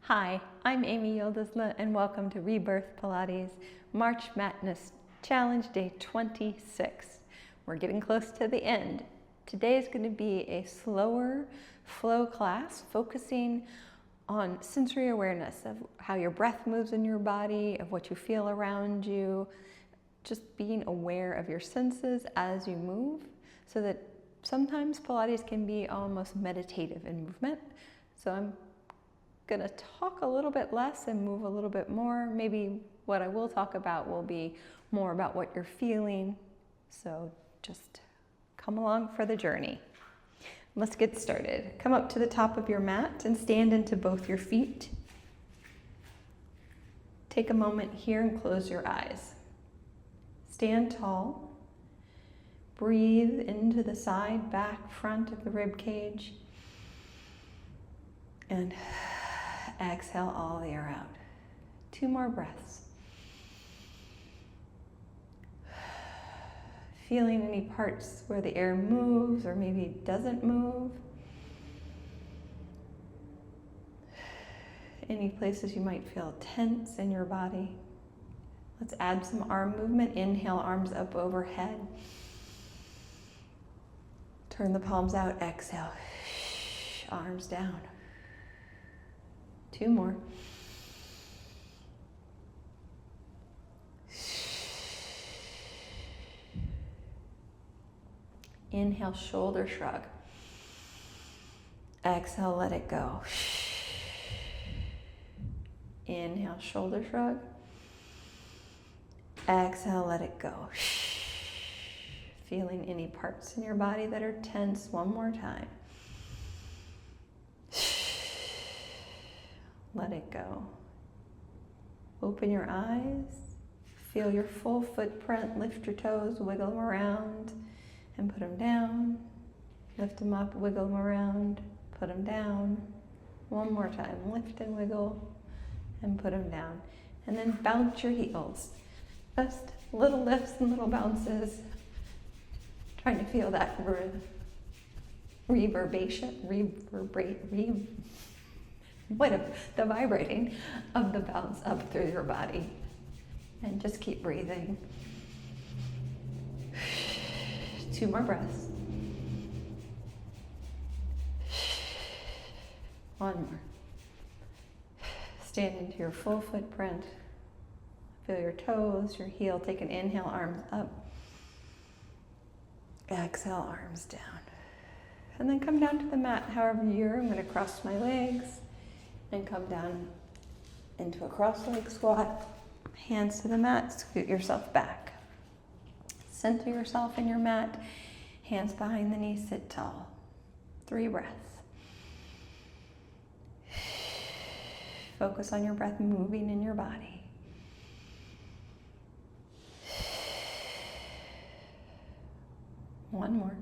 Hi, I'm Amy Yildizla and welcome to Rebirth Pilates March Madness Challenge Day 26. We're getting close to the end. Today is going to be a slower flow class focusing on sensory awareness of how your breath moves in your body, of what you feel around you, just being aware of your senses as you move, so that sometimes Pilates can be almost meditative in movement. So I'm going to talk a little bit less and move a little bit more. Maybe what I will talk about will be more about what you're feeling. So just come along for the journey. Let's get started. Come up to the top of your mat and stand into both your feet. Take a moment here and close your eyes. Stand tall. Breathe into the side, back, front of the rib cage. And exhale all the air out. 2 more breaths. Feeling any parts where the air moves or maybe doesn't move. Any places you might feel tense in your body. Let's add some arm movement. Inhale, arms up overhead. Turn the palms out, exhale. Arms down. 2 more. Inhale, shoulder shrug. Exhale, let it go. Inhale, shoulder shrug. Exhale, let it go. Feeling any parts in your body that are tense, one more time. Let it go. Open your eyes. Feel your full footprint. Lift your toes, wiggle them around, and put them down. Lift them up, wiggle them around, put them down. One more time. Lift and wiggle, and put them down. And then bounce your heels. Just little lifts and little bounces. Trying to feel that the vibrating of the bounce up through your body. And just keep breathing. 2 more breaths. 1 more. Stand into your full footprint. Feel your toes, your heel. Take an inhale, arms up. Exhale, arms down. And then come down to the mat however you're. I'm going to cross my legs and come down into a cross-leg squat. Hands to the mat, scoot yourself back. Center yourself in your mat. Hands behind the knees, sit tall. 3 breaths. Focus on your breath moving in your body. One more.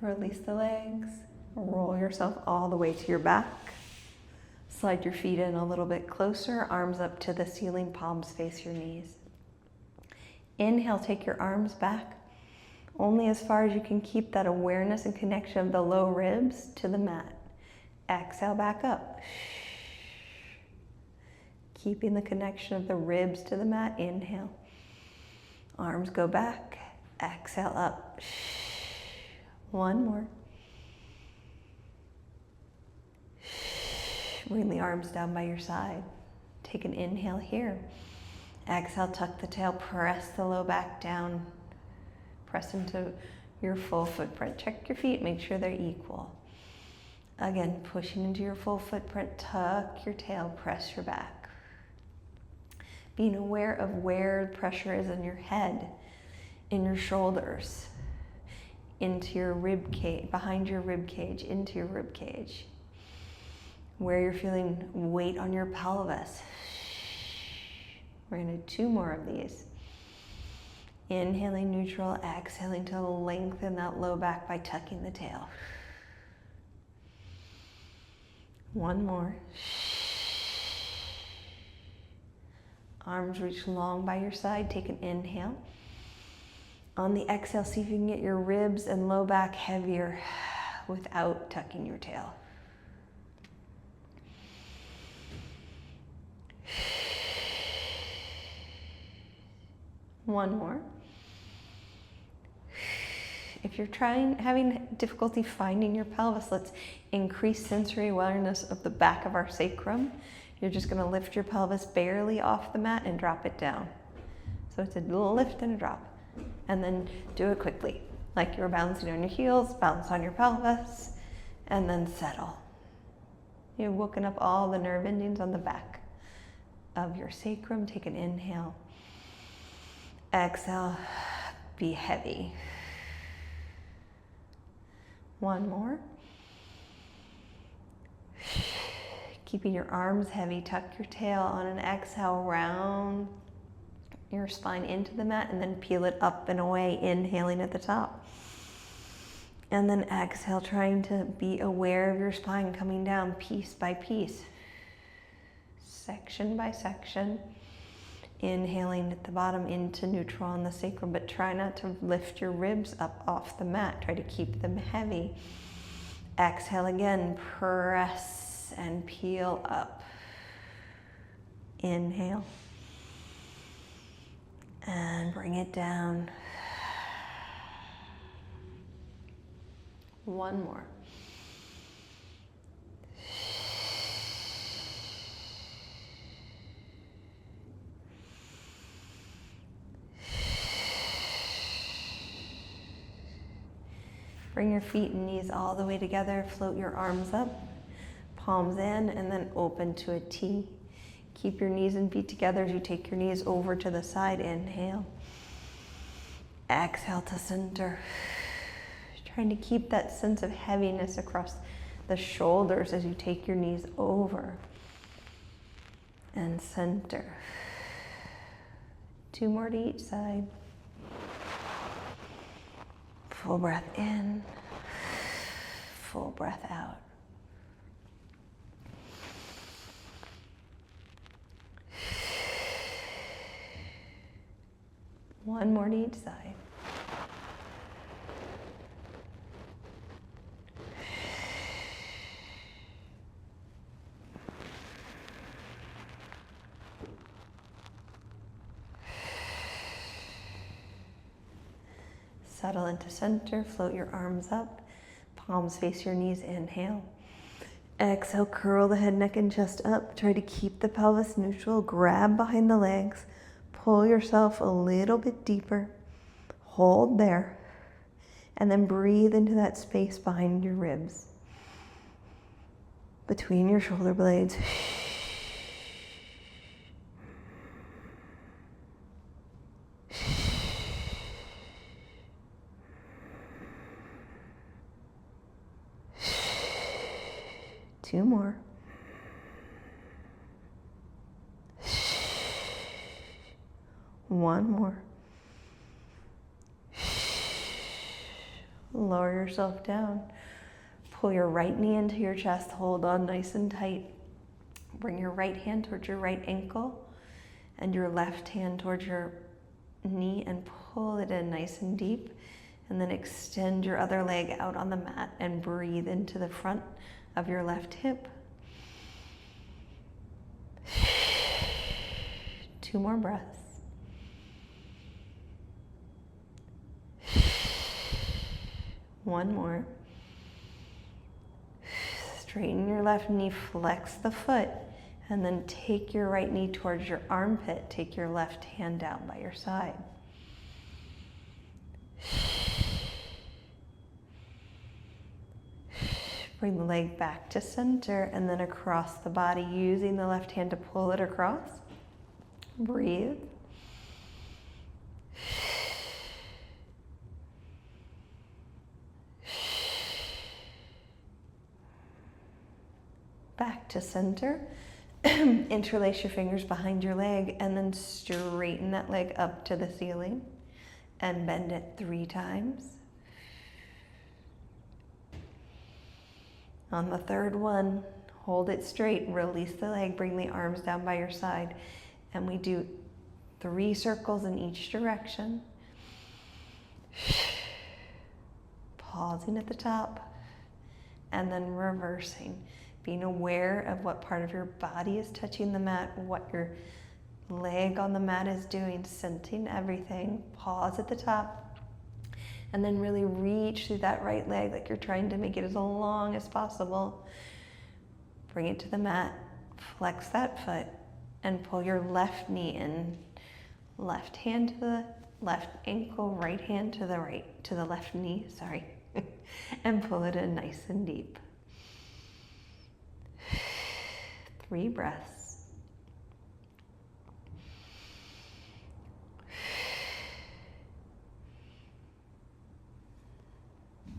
Release the legs. Roll yourself all the way to your back. Slide your feet in a little bit closer. Arms up to the ceiling, palms face your knees. Inhale, take your arms back. Only as far as you can keep that awareness and connection of the low ribs to the mat. Exhale, back up. Keeping the connection of the ribs to the mat. Inhale. Arms go back. Exhale, up. 1 more. Bring the arms down by your side. Take an inhale here. Exhale, tuck the tail, press the low back down. Press into your full footprint. Check your feet, make sure they're equal. Again, pushing into your full footprint, tuck your tail, press your back. Being aware of where pressure is in your head, in your shoulders, into your rib cage, behind your rib cage, into your rib cage. Where you're feeling weight on your pelvis. We're going to do 2 more of these. Inhaling neutral, exhaling to lengthen that low back by tucking the tail. 1 more. Arms reach long by your side. Take an inhale. On the exhale, see if you can get your ribs and low back heavier without tucking your tail. One more. If you're having difficulty finding your pelvis, let's increase sensory awareness of the back of our sacrum. You're just going to lift your pelvis barely off the mat and drop it down. So it's a lift and a drop. And then do it quickly. Like you're bouncing on your heels, bounce on your pelvis, and then settle. You've woken up all the nerve endings on the back of your sacrum. Take an inhale. Exhale. Be heavy. One more. Keeping your arms heavy, tuck your tail on an exhale, round your spine into the mat and then peel it up and away, inhaling at the top. And then exhale, trying to be aware of your spine coming down piece by piece, section by section. Inhaling at the bottom into neutral on the sacrum, but try not to lift your ribs up off the mat. Try to keep them heavy. Exhale again, press and peel up. Inhale. And bring it down. One more. Bring your feet and knees all the way together. Float your arms up, palms in, and then open to a T. Keep your knees and feet together as you take your knees over to the side. Inhale. Exhale to center. Trying to keep that sense of heaviness across the shoulders as you take your knees over. And center. 2 more to each side. Full breath in, full breath out. One more to each side. Settle into center, float your arms up, palms face your knees, inhale. Exhale, curl the head, neck, and chest up. Try to keep the pelvis neutral, grab behind the legs, pull yourself a little bit deeper, hold there, and then breathe into that space behind your ribs, between your shoulder blades. Two more. One more. Lower yourself down. Pull your right knee into your chest. Hold on nice and tight. Bring your right hand towards your right ankle and your left hand towards your knee and pull it in nice and deep. And then extend your other leg out on the mat and breathe into the front of your left hip. 2 more breaths. One more. Straighten your left knee, flex the foot, and then take your right knee towards your armpit. Take your left hand down by your side. Bring the leg back to center and then across the body, using the left hand to pull it across. Breathe. Back to center. Interlace your fingers behind your leg and then straighten that leg up to the ceiling and bend it 3 times. On the 3rd one, hold it straight, release the leg, bring the arms down by your side, and we do 3 circles in each direction. Pausing at the top, and then reversing, being aware of what part of your body is touching the mat, what your leg on the mat is doing, sensing everything. Pause at the top, and then really reach through that right leg like you're trying to make it as long as possible. Bring it to the mat, flex that foot, and pull your left knee in. Left hand to the left ankle, right hand to the left knee, sorry. And pull it in nice and deep. 3 breaths.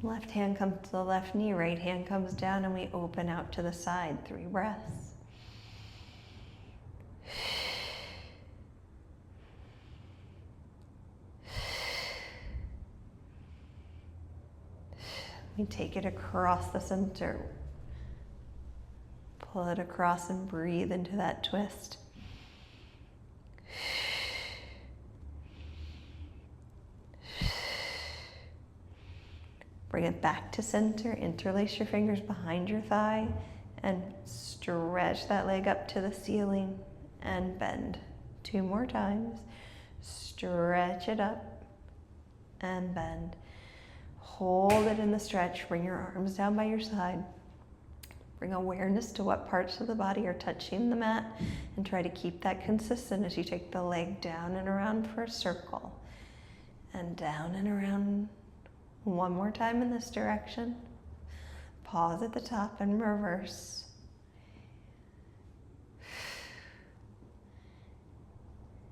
Left hand comes to the left knee, right hand comes down, and we open out to the side. 3 breaths. We take it across the center. Pull it across and breathe into that twist. Bring it back to center. Interlace your fingers behind your thigh and stretch that leg up to the ceiling and bend. 2 more times. Stretch it up and bend. Hold it in the stretch. Bring your arms down by your side. Bring awareness to what parts of the body are touching the mat, and try to keep that consistent as you take the leg down and around for a circle. And down and around. 1 more time in this direction. Pause at the top and reverse.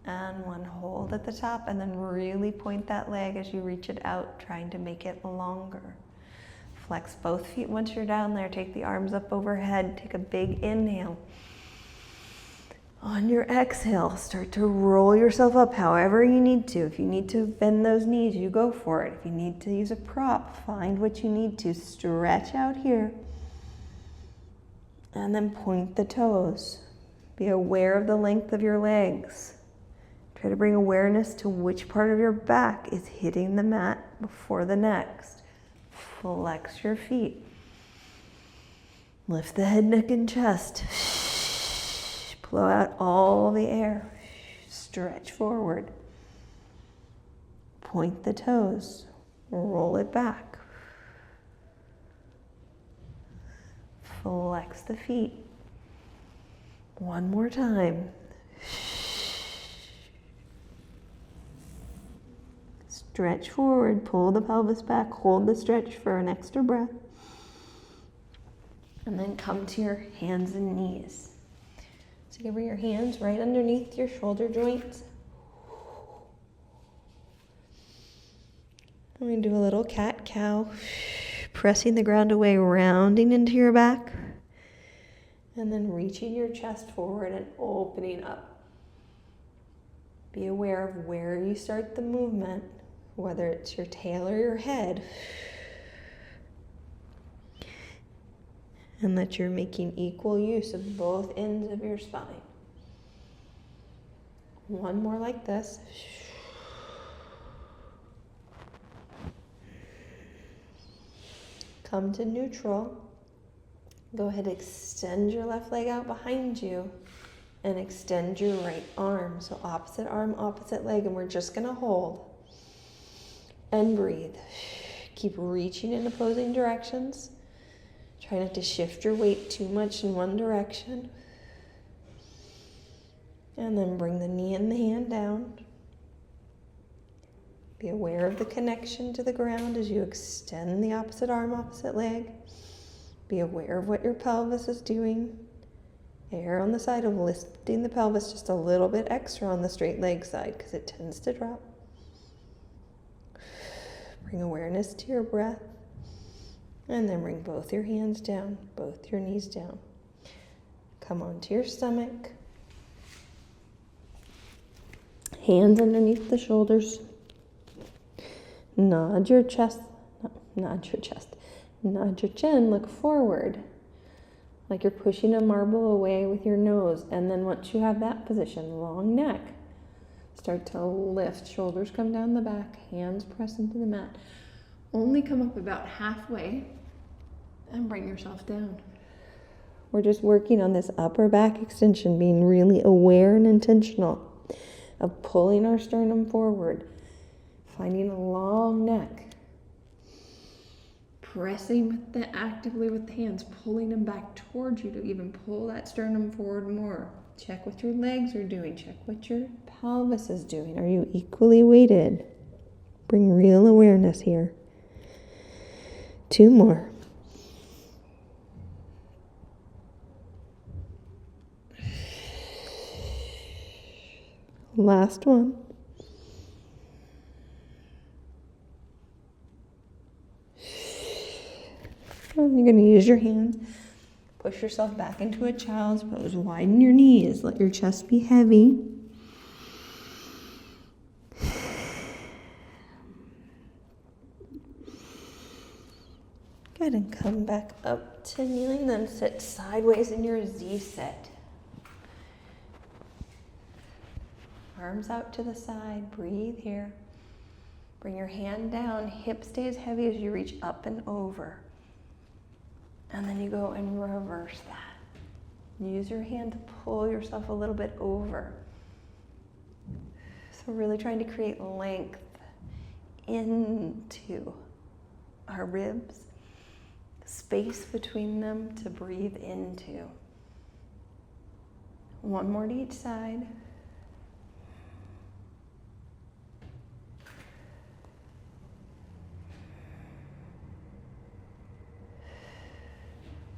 And 1, hold at the top, and then really point that leg as you reach it out, trying to make it longer. Flex both feet once you're down there. Take the arms up overhead. Take a big inhale. On your exhale, start to roll yourself up however you need to. If you need to bend those knees, you go for it. If you need to use a prop, find what you need to. Stretch out here. And then point the toes. Be aware of the length of your legs. Try to bring awareness to which part of your back is hitting the mat before the next. Flex your feet. Lift the head, neck, and chest. Blow out all the air. Stretch forward. Point the toes. Roll it back. Flex the feet. 1 more time. Stretch forward, pull the pelvis back, hold the stretch for an extra breath. And then come to your hands and knees. So give your hands right underneath your shoulder joints. And we do a little cat-cow, pressing the ground away, rounding into your back. And then reaching your chest forward and opening up. Be aware of where you start the movement, whether it's your tail or your head, and that you're making equal use of both ends of your spine. 1 more like this. Come to neutral. Go ahead, extend your left leg out behind you and extend your right arm. So opposite arm, opposite leg, and we're just gonna hold. And breathe. Keep reaching in opposing directions. Try not to shift your weight too much in one direction. And then bring the knee and the hand down. Be aware of the connection to the ground as you extend the opposite arm, opposite leg. Be aware of what your pelvis is doing. Err on the side of lifting the pelvis just a little bit extra on the straight leg side because it tends to drop. Bring awareness to your breath, and then bring both your hands down, both your knees down. Come onto your stomach. Hands underneath the shoulders. Nod your chest, nod your chin, look forward, like you're pushing a marble away with your nose. And then once you have that position, long neck, start to lift, shoulders come down the back, hands press into the mat. Only come up about halfway and bring yourself down. We're just working on this upper back extension, being really aware and intentional. of pulling our sternum forward, finding a long neck, pressing actively with the hands, pulling them back towards you to even pull that sternum forward more. Check what your legs are doing. Check what your pelvis is doing. Are you equally weighted? Bring real awareness here. 2 more. Last one. And you're going to use your hands. Push yourself back into a child's pose. Widen your knees. Let your chest be heavy. Good, and come back up to kneeling. Then sit sideways in your Z-sit. Arms out to the side. Breathe here. Bring your hand down. Hip stays heavy as you reach up and over. And then you go and reverse that. Use your hand to pull yourself a little bit over. So really trying to create length into our ribs, space between them to breathe into. 1 more to each side.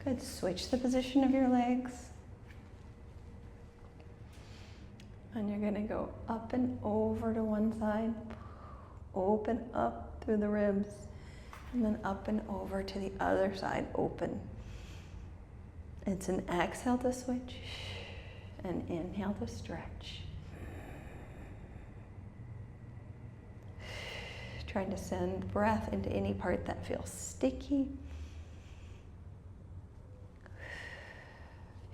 Good. Switch the position of your legs. And you're going to go up and over to one side. Open up through the ribs. And then up and over to the other side. Open. It's an exhale to switch. An inhale to stretch. Trying to send breath into any part that feels sticky.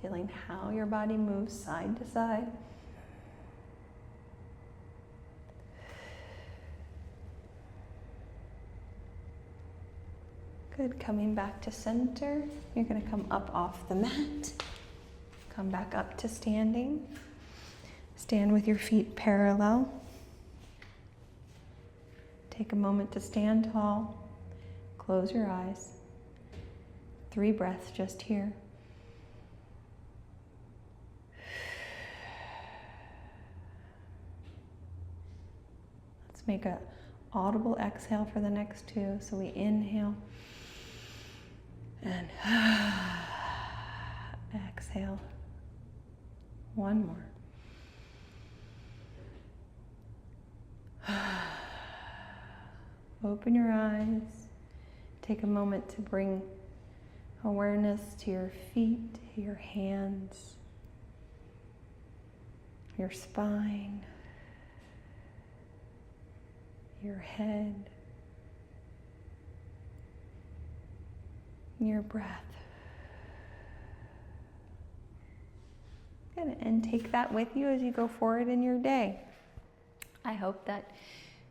Feeling how your body moves side to side. Good, coming back to center. You're going to come up off the mat. Come back up to standing. Stand with your feet parallel. Take a moment to stand tall. Close your eyes. 3 breaths just here. Make an audible exhale for the next 2. So we inhale and exhale. 1 more. Open your eyes. Take a moment to bring awareness to your feet, your hands, your spine, your head, your breath. Good. And take that with you as you go forward in your day. I hope that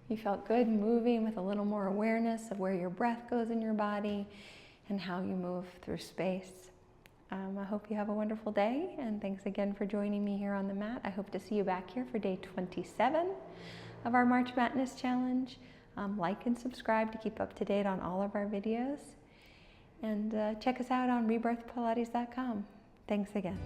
you felt good moving with a little more awareness of where your breath goes in your body and how you move through space. I hope you have a wonderful day, and thanks again for joining me here on the mat. I hope to see you back here for day 27 of our March Madness Challenge. Like and subscribe to keep up to date on all of our videos. And check us out on rebirthpilates.com. Thanks again.